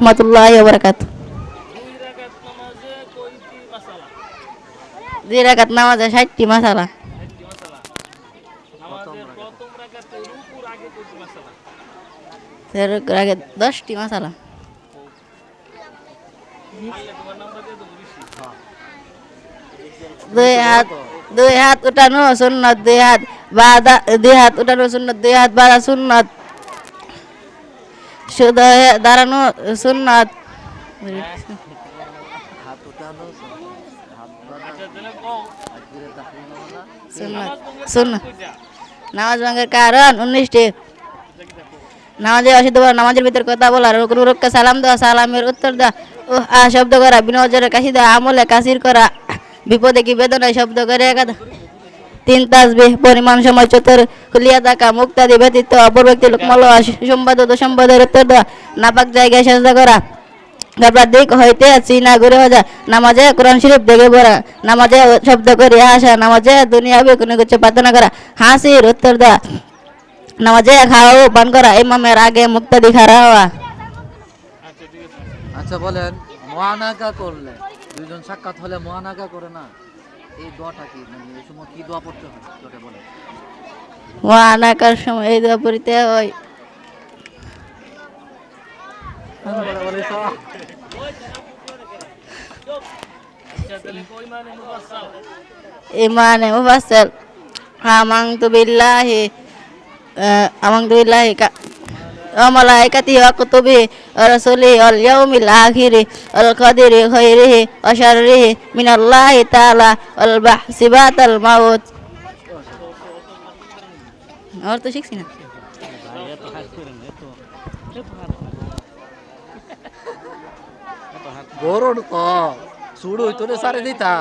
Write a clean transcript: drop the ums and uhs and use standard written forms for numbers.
রহমতুল্লাহি ওয়া বারাকাতুহু। দুই রাকাত নামাজে 60টি মাসালা। এর আগে 10টি মাসালা। দুই হাত দুই হাত উঠানো সুন্নত, দুই হাত উঠানো সুন্নত, দুই হাত বাঁধা সুন্নত, শুধু দাঁড়ানো সুন্নত। সুন্নত সুন্নত। নামাজ ভাঙার কারণ 19টি। নামাজে অশুদ্ধ বলা, নামাজের ভিতর কথা বলা, কোনো রোগকে সালাম দেওয়া, সালামের উত্তর দেওয়া, শব্দ করা, বিনা ওজরে কাশি দেওয়া, আমলে কাসির করা, বিপদে কি বেদনায় শব্দ করে একাদা, 3 তাসবিহ পরিমাণ সময় চতুর খুলিয়া থাকা, মুক্তাদি ব্যতীত অপর ব্যক্তি লোকমল সুসংবাদ ও দুঃসংবাদের উত্তর দেওয়া, নাপাক জায়গায় সেজদা করা, গাবলার দিক হইতে চীনা ঘুরে হজা, নামাজে কোরআন শরীফ দেখে পড়া, নামাজে শব্দ করে হাসা, নামাজে দুনিয়াবি কোনো কিছু প্রার্থনা করা, হাসির উত্তর দেওয়া, নামাজে খাওয়া ও পান করা, ইমামের আগে মুক্তাদি খাড়া হওয়া। আচ্ছা বলেন, মুআনাকা করলে দুইজন সাক্ষাৎ হলে মুআনাকা করে না, এই দোয়াটা কি, মানে এই সময় কি দোয়া পড়তে হয় সেটা বলেন। ওয়ানাকার সময় এই দোয়া পড়তে হয়, ইমানে মুফাসসাল, আমানতু বিল্লাহি আমানতু বিল্লাহি ওয়া মালাইকাতিহি ওয়া কুতুবিহি ওয়া রাসূলিহি ওয়াল ইয়াউমিল আখিরি ওয়াল কদরি খাইরিহি ওয়া শাররিহি মিনাল্লাহি তাআলা ওয়াল বাহসি বাদাল মাউত। আর তো শিখছি না। বড় তো শুরু হইতো রে সারে দিতা